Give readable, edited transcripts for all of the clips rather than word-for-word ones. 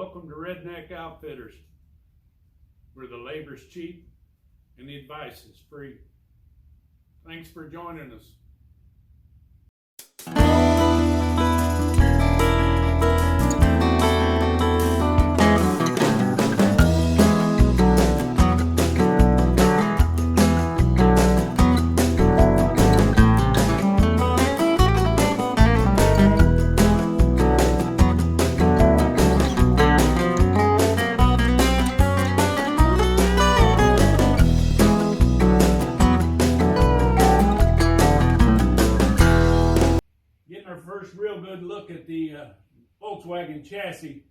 Welcome to Redneck Outfitters, where the labor's cheap and the advice is free. Thanks for joining us. First real good look at the Volkswagen chassis.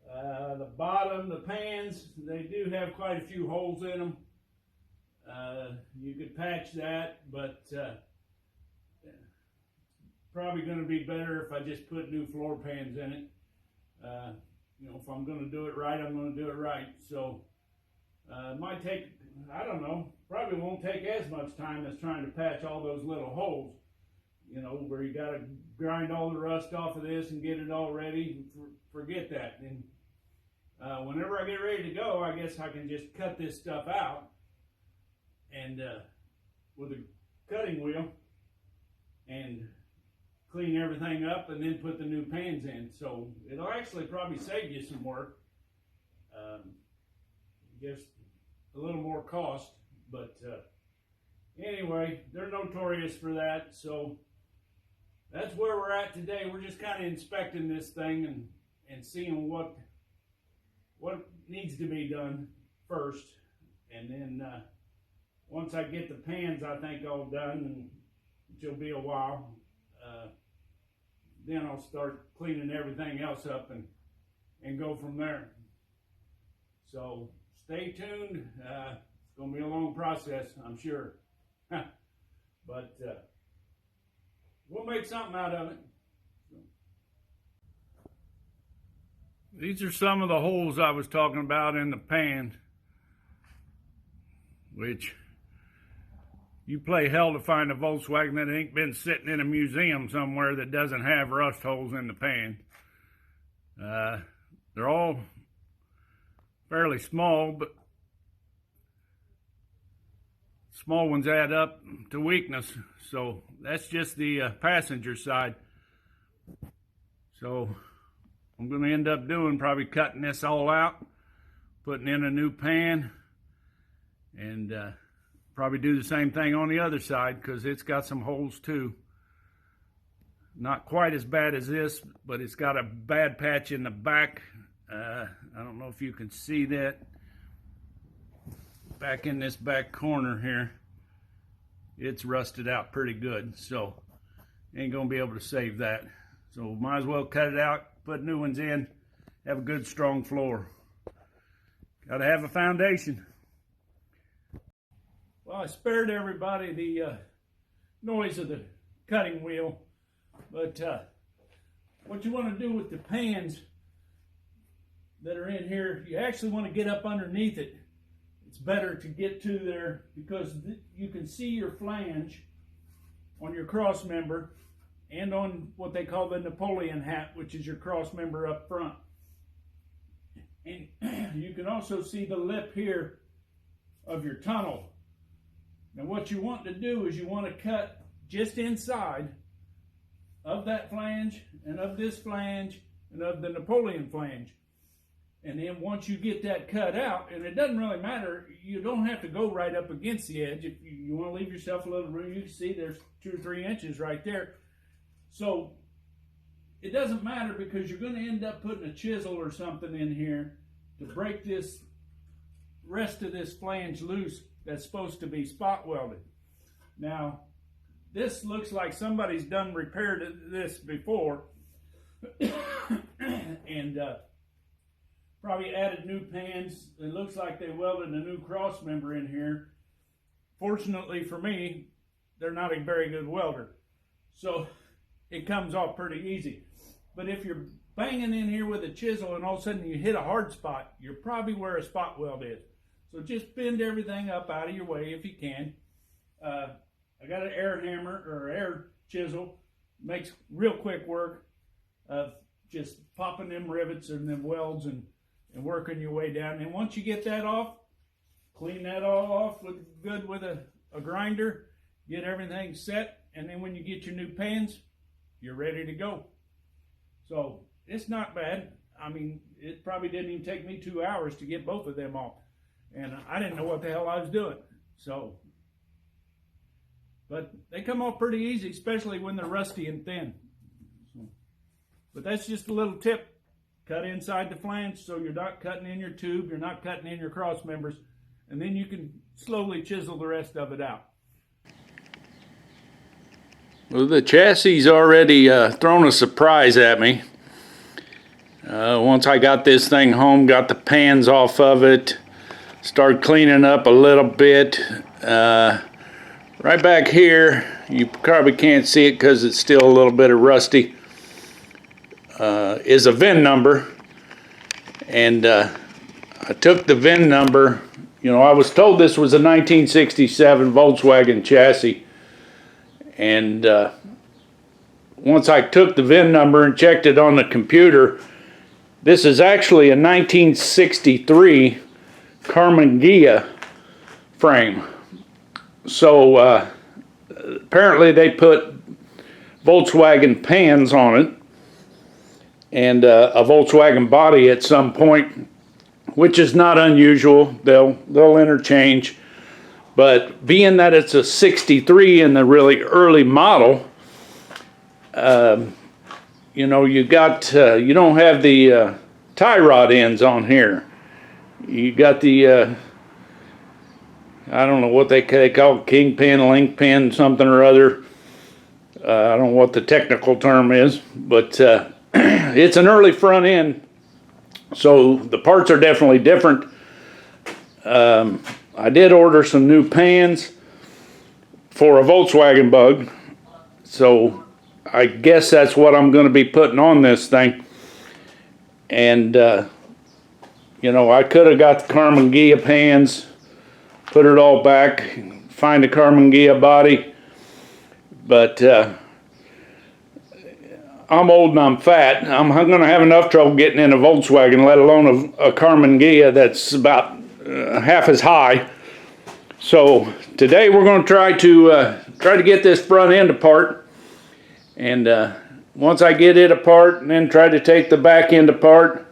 The bottom, the pans, they do have quite a few holes in them. You could patch that, but probably going to be better if I just put new floor pans in it. If I'm going to do it right, I'm going to do it right. So it might take, I don't know, probably won't take as much time as trying to patch all those little holes. Where you got to grind all the rust off of this and get it all ready. Forget that. And whenever I get ready to go, I guess I can just cut this stuff out and with a cutting wheel and clean everything up and then put the new pans in. So it'll actually probably save you some work. Just a little more cost, but anyway, they're notorious for that. So that's where we're at today. We're just kind of inspecting this thing and seeing what needs to be done first. And then once I get the pans, I think, all done, and it'll be a while, then I'll start cleaning everything else up and go from there. So stay tuned. It's going to be a long process, I'm sure. But we'll make something out of it. These are some of the holes I was talking about in the pan, which you play hell to find a Volkswagen that ain't been sitting in a museum somewhere that doesn't have rust holes in the pan. They're all fairly small, but small ones add up to weakness. So that's just the passenger side. So I'm going to end up doing probably cutting this all out, putting in a new pan, and probably do the same thing on the other side because it's got some holes too. Not quite as bad as this, but it's got a bad patch in the back. I don't know if you can see that. Back in this back corner here, it's rusted out pretty good, so ain't gonna be able to save that. So might as well cut it out, put new ones in, have a good strong floor. Gotta have a foundation. Well, I spared everybody the noise of the cutting wheel, but what you want to do with the pans that are in here, you actually want to get up underneath it. It's better to get to there because you can see your flange on your cross member and on what they call the Napoleon hat, which is your cross member up front. And you can also see the lip here of your tunnel. Now what you want to do is you want to cut just inside of that flange and of this flange and of the Napoleon flange. And then once you get that cut out, and it doesn't really matter, you don't have to go right up against the edge. If you want to leave yourself a little room, you can see there's 2 or 3 inches right there. So it doesn't matter because you're going to end up putting a chisel or something in here to break this rest of this flange loose that's supposed to be spot welded. Now, this looks like somebody's done repaired this before. And probably added new pans. It looks like they welded a new cross member in here. Fortunately for me, they're not a very good welder, so it comes off pretty easy. But if you're banging in here with a chisel and all of a sudden you hit a hard spot, you're probably where a spot weld is. So just bend everything up out of your way if you can. I got an air hammer or air chisel, makes real quick work of just popping them rivets and them welds and working your way down. And once you get that off, clean that all off with a grinder, get everything set, and then when you get your new pans, you're ready to go. So it's not bad. I mean, it probably didn't even take me 2 hours to get both of them off. And I didn't know what the hell I was doing. So, but they come off pretty easy, especially when they're rusty and thin. But that's just a little tip. Cut inside the flange so you're not cutting in your tube, you're not cutting in your cross members, and then you can slowly chisel the rest of it out. Well, the chassis already thrown a surprise at me. Once I got this thing home, got the pans off of it, started cleaning up a little bit. Right back here, you probably can't see it because it's still a little bit of rusty, is a VIN number. And I took the VIN number. You know, I was told this was a 1967 Volkswagen chassis. And once I took the VIN number and checked it on the computer, this is actually a 1963 Karmann Ghia frame. So apparently they put Volkswagen pans on it and a Volkswagen body at some point, which is not unusual. They'll interchange. But being that it's a 63 in the really early model, you know, you don't have the tie rod ends on here. You got the, I don't know what they call it, kingpin, link pin, something or other. I don't know what the technical term is, but it's an early front end, so the parts are definitely different. I did order some new pans for a Volkswagen Bug, so I guess that's what I'm going to be putting on this thing. And you know, I could have got the Karmann Ghia pans, put it all back, find a Karmann Ghia body, but I'm old and I'm fat. I'm going to have enough trouble getting in a Volkswagen, let alone a Karmann Ghia that's about half as high. So today we're going to try to get this front end apart, and once I get it apart, and then try to take the back end apart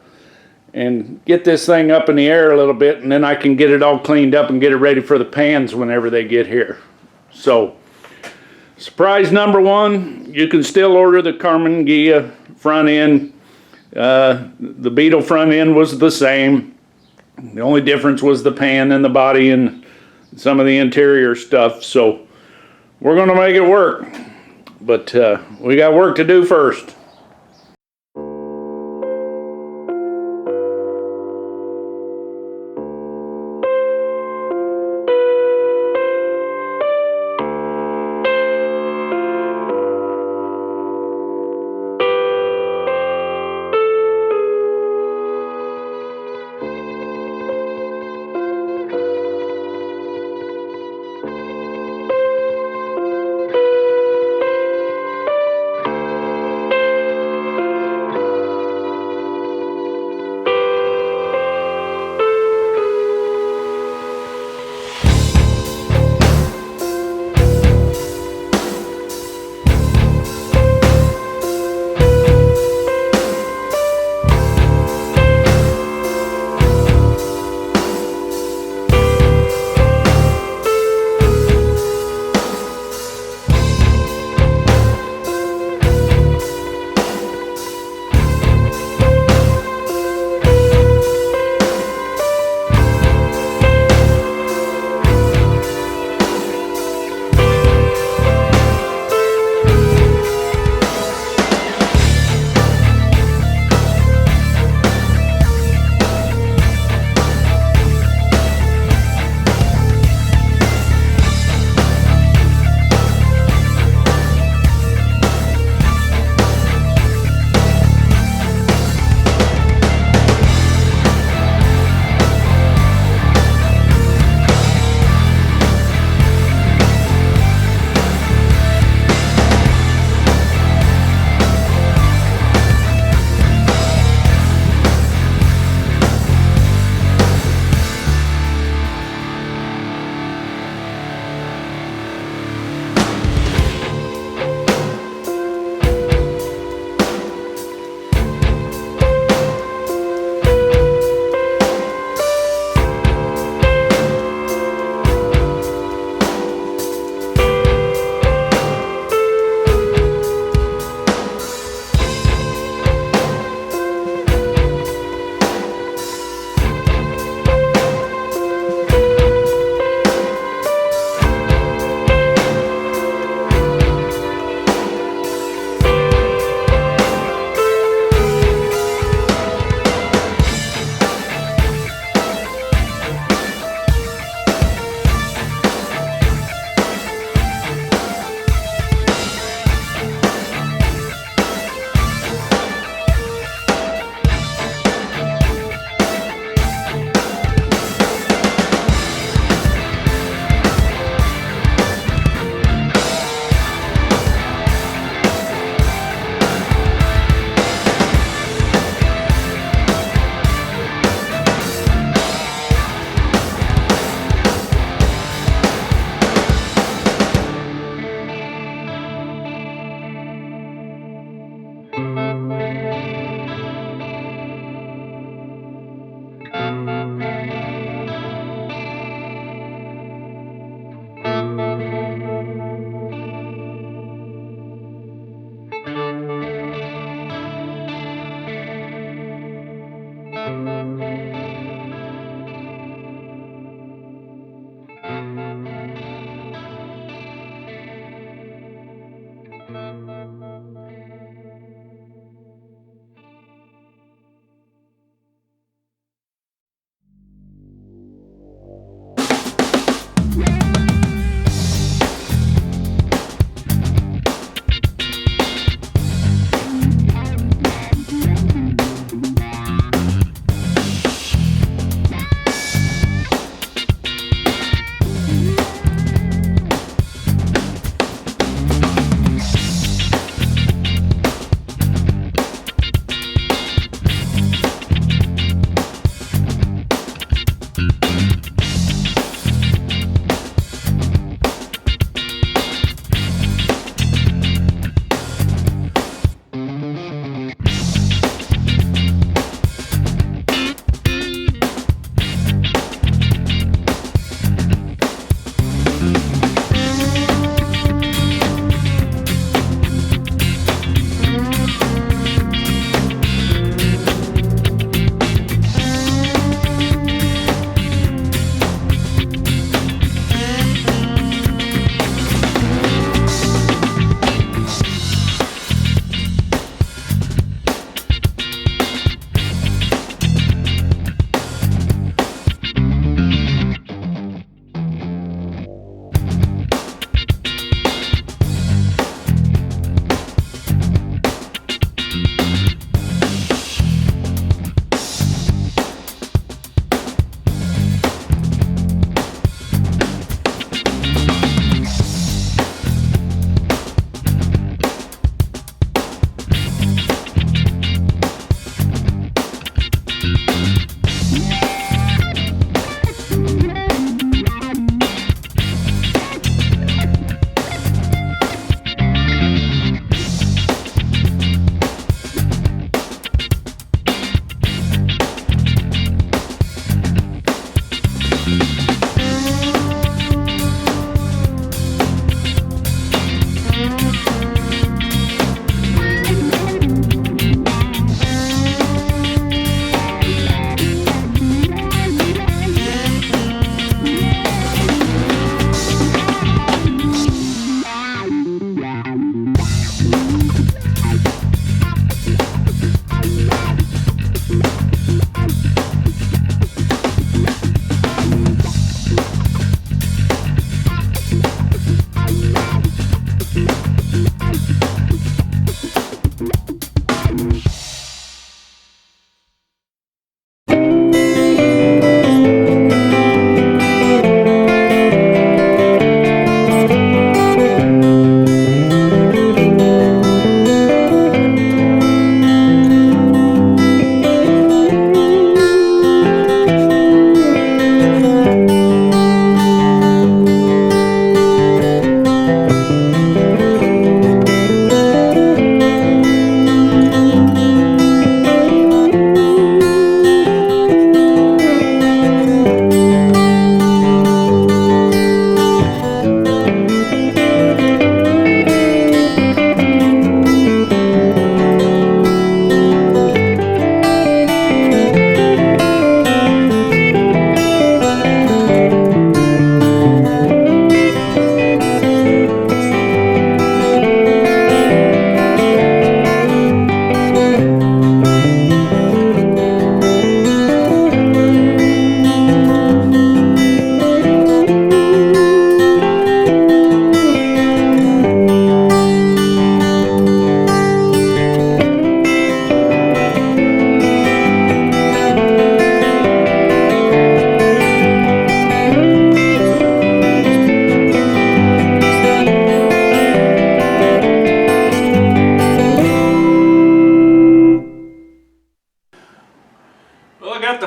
and get this thing up in the air a little bit, and then I can get it all cleaned up and get it ready for the pans whenever they get here. So surprise number one, you can still order the Karmann Ghia front end. The Beetle front end was the same. The only difference was the pan and the body and some of the interior stuff. So we're going to make it work. But we got work to do first.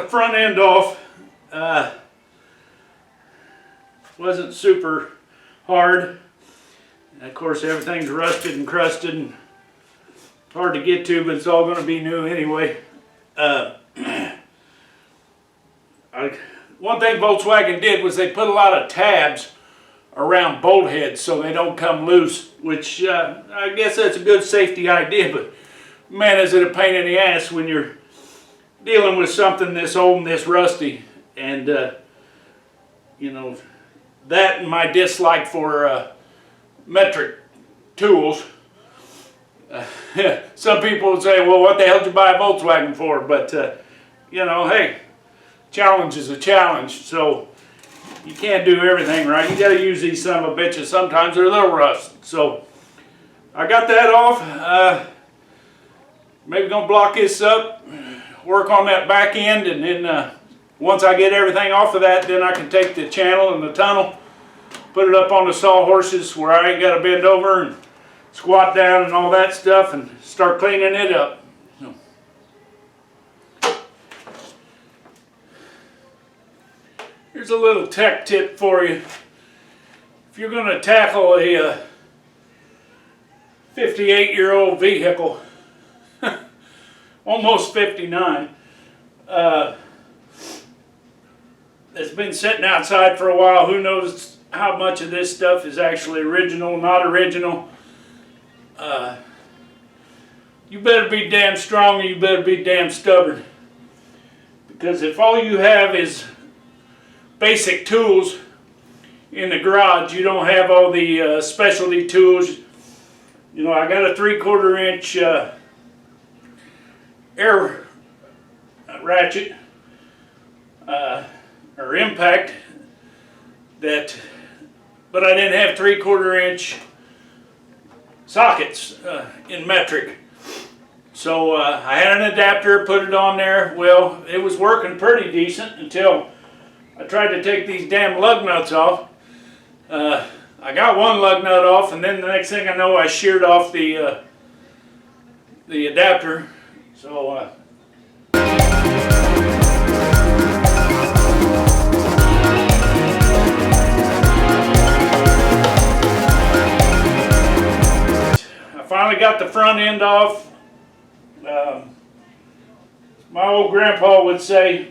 front end off. Wasn't super hard. And of course, everything's rusted and crusted and hard to get to, but it's all going to be new anyway. One thing Volkswagen did was they put a lot of tabs around bolt heads so they don't come loose, which I guess that's a good safety idea, but man, is it a pain in the ass when you're dealing with something this old and this rusty. And you know, that and my dislike for metric tools. Some people would say, well, what the hell did you buy a Volkswagen for? But you know, hey, challenge is a challenge. So you can't do everything right. You got to use these son of a bitches. Sometimes they're a little rust. So I got that off. Maybe gonna block this up, work on that back end, and then once I get everything off of that, then I can take the channel and the tunnel, put it up on the sawhorses where I ain't got to bend over and squat down and all that stuff, and start cleaning it up. Here's a little tech tip for you. If you're going to tackle a 58-year-old vehicle, almost 59, that's been sitting outside for a while, who knows how much of this stuff is actually original, not original. You better be damn strong, and you better be damn stubborn. Because if all you have is basic tools in the garage, you don't have all the specialty tools. You know, I got a 3/4 inch air ratchet or impact that, but I didn't have 3/4 inch sockets in metric. So I had an adapter, put it on there. Well, it was working pretty decent until I tried to take these damn lug nuts off. I got one lug nut off, and then the next thing I know, I sheared off the adapter. So I finally got the front end off. My old grandpa would say,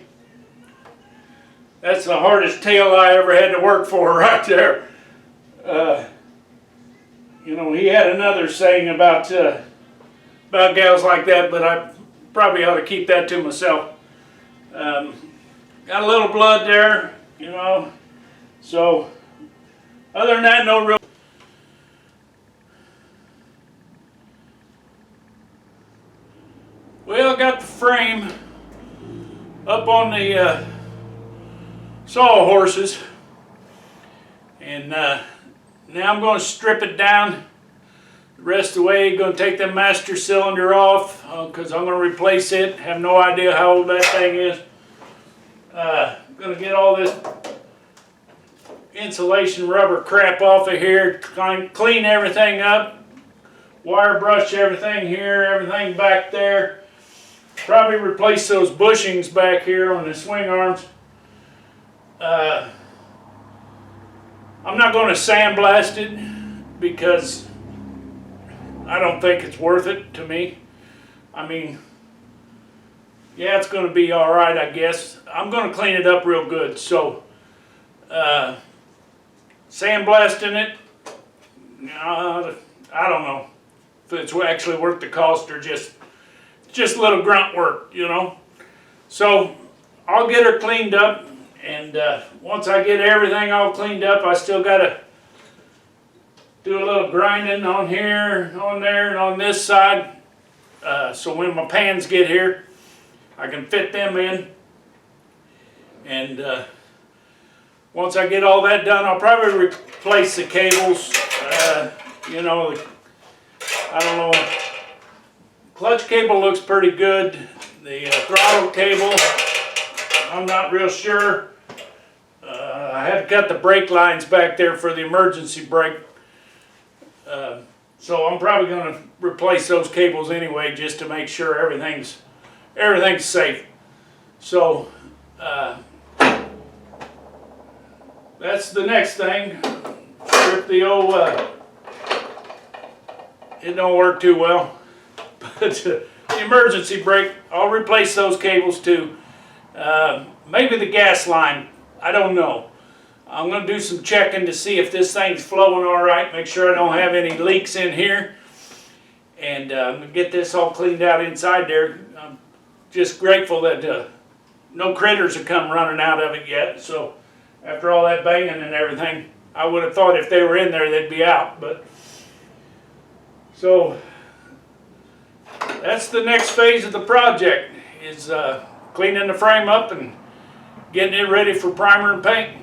that's the hardest tail I ever had to work for right there. You know, he had another saying about gals like that, but I probably ought to keep that to myself. Got a little blood there, you know, so other than that, no real. Well, got the frame up on the sawhorses, and now I'm going to strip it down the rest of the way. Going to take the master cylinder off because I'm going to replace it. Have no idea how old that thing is. Going to get all this insulation rubber crap off of here, clean everything up, wire brush everything here, everything back there. Probably replace those bushings back here on the swing arms. I'm not going to sandblast it because I don't think it's worth it to me. I mean, yeah, it's going to be all right, I guess. I'm going to clean it up real good. So, sandblasting it, I don't know if it's actually worth the cost or just a little grunt work, you know. So, I'll get her cleaned up. And once I get everything all cleaned up, I still got to do a little grinding on here, on there, and on this side. So when my pans get here, I can fit them in. And once I get all that done, I'll probably replace the cables. You know, I don't know. Clutch cable looks pretty good. The throttle cable, I'm not real sure. I had to cut the brake lines back there for the emergency brake. So I'm probably going to replace those cables anyway, just to make sure everything's safe. So that's the next thing. Strip the old. It don't work too well, but the emergency brake, I'll replace those cables too. Maybe the gas line, I don't know. I'm going to do some checking to see if this thing's flowing all right, make sure I don't have any leaks in here. And I'm going to get this all cleaned out inside there. I'm just grateful that no critters have come running out of it yet. So after all that banging and everything, I would have thought if they were in there they'd be out. But so that's the next phase of the project, is cleaning the frame up and getting it ready for primer and paint.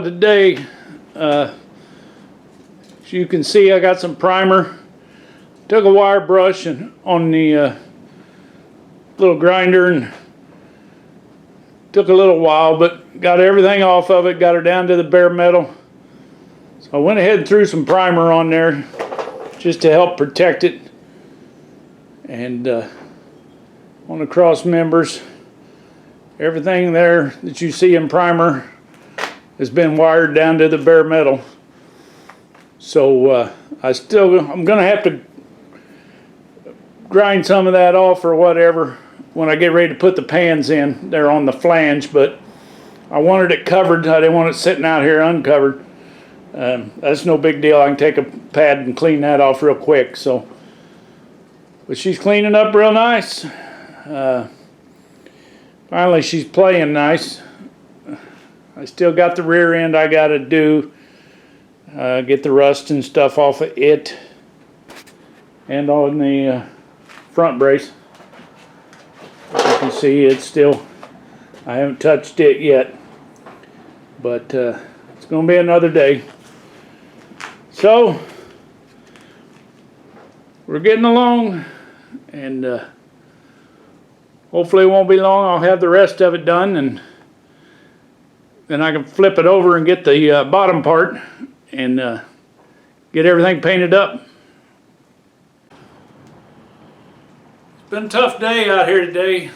today. As you can see, I got some primer. Took a wire brush and on the little grinder and took a little while, but got everything off of it, got her down to the bare metal. So I went ahead and threw some primer on there just to help protect it. And on the cross members, everything there that you see in primer has been wired down to the bare metal. So I'm gonna have to grind some of that off or whatever when I get ready to put the pans in there on the flange, but I wanted it covered. I didn't want it sitting out here uncovered. That's no big deal. I can take a pad and clean that off real quick. So, but she's cleaning up real nice. Finally, she's playing nice. I still got the rear end I got to do. Get the rust and stuff off of it. And on the front brace. As you can see, it's still, I haven't touched it yet. But it's going to be another day. So, we're getting along. And hopefully it won't be long. I'll have the rest of it done. And then I can flip it over and get the bottom part. And get everything painted up. It's been a tough day out here today.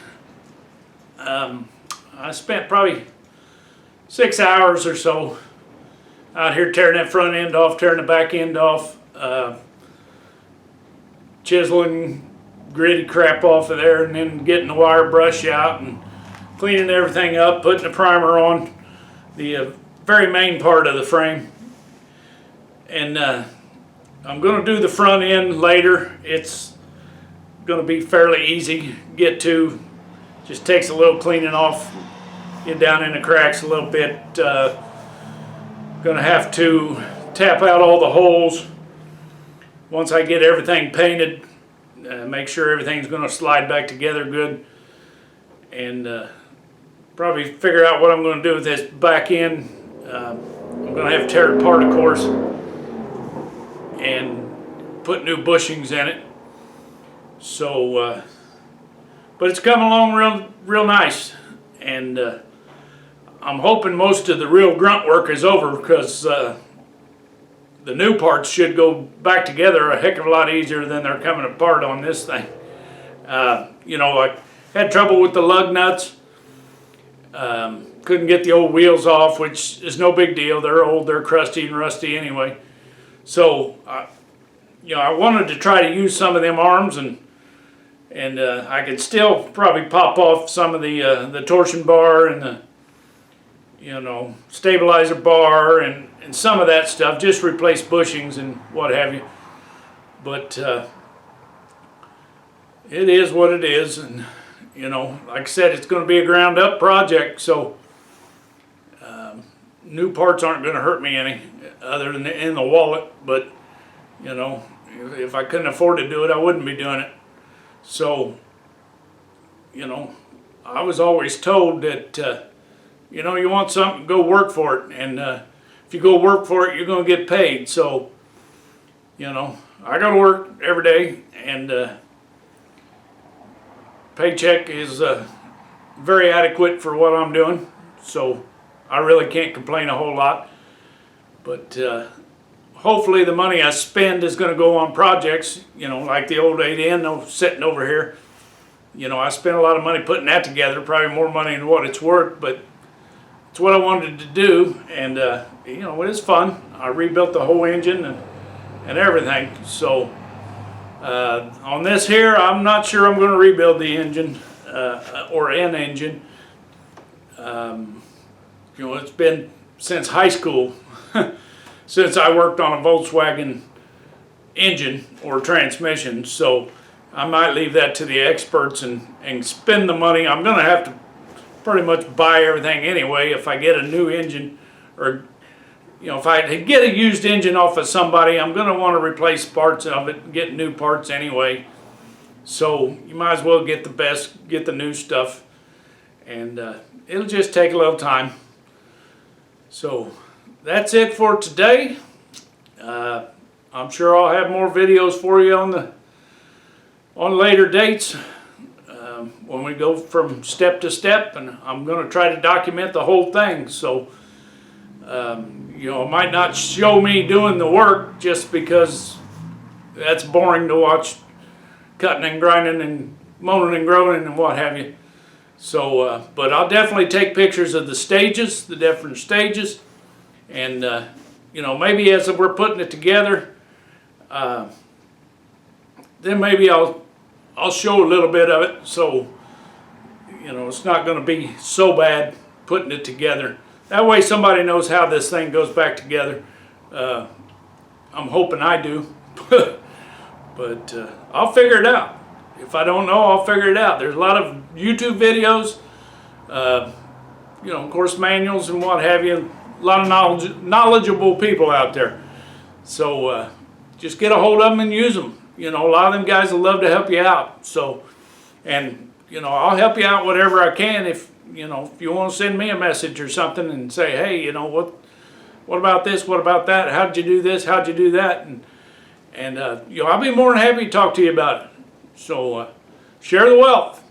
I spent probably 6 hours or so out here tearing that front end off, tearing the back end off, chiseling gritty crap off of there, and then getting the wire brush out and cleaning everything up, putting the primer on the very main part of the frame. And I'm going to do the front end later. It's going to be fairly easy to get to. Just takes a little cleaning off, get down in the cracks a little bit. Going to have to tap out all the holes once I get everything painted. Make sure everything's going to slide back together good. And probably figure out what I'm going to do with this back end. I'm going to have to tear it apart, of course, and put new bushings in it. So, but it's coming along real nice, and I'm hoping most of the real grunt work is over, because the new parts should go back together a heck of a lot easier than they're coming apart on this thing. You know, I had trouble with the lug nuts. Couldn't get the old wheels off, which is no big deal. They're old, they're crusty and rusty anyway. So, you know, I wanted to try to use some of them arms, and I could still probably pop off some of the torsion bar and the, you know, stabilizer bar and some of that stuff. Just replace bushings and what have you. But it is what it is, and you know, like I said, it's going to be a ground up project, so new parts aren't going to hurt me any, other than in the wallet. But you know, if I couldn't afford to do it, I wouldn't be doing it. So, you know, I was always told that you know, you want something, go work for it, and if you go work for it, you're going to get paid. So, you know, I go to work every day, and paycheck is very adequate for what I'm doing, so I really can't complain a whole lot. But hopefully the money I spend is going to go on projects, you know, like the old 8N sitting over here. You know, I spent a lot of money putting that together, probably more money than what it's worth, but it's what I wanted to do, and you know, it is fun. I rebuilt the whole engine and everything. So on this here, I'm not sure I'm going to rebuild the engine or an engine. You know, it's been since high school since I worked on a Volkswagen engine or transmission, so I might leave that to the experts and spend the money. I'm going to have to pretty much buy everything anyway if I get a new engine, or you know, if I get a used engine off of somebody, I'm going to want to replace parts of it and get new parts anyway. So you might as well get the best, get the new stuff, and it'll just take a little time. So that's it for today. I'm sure I'll have more videos for you on later dates when we go from step to step, and I'm going to try to document the whole thing. So you know, it might not show me doing the work just because that's boring to watch, cutting and grinding and moaning and groaning and what have you. So but I'll definitely take pictures of the stages, the different stages, and you know, maybe as we're putting it together, then maybe I'll show a little bit of it, so you know, it's not going to be so bad putting it together. That way somebody knows how this thing goes back together. I'm hoping I do. But I'll figure it out. If I don't know, I'll figure it out. There's a lot of YouTube videos, you know, course manuals and what have you. A lot of knowledgeable people out there. So just get a hold of them and use them. You know, a lot of them guys will love to help you out. So, and you know, I'll help you out whatever I can. If you know, if you want to send me a message or something and say, hey, you know, what about this? What about that? How'd you do this? How'd you do that? And you know, I'll be more than happy to talk to you about it. So share the wealth.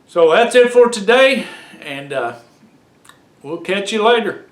So that's it for today, and we'll catch you later.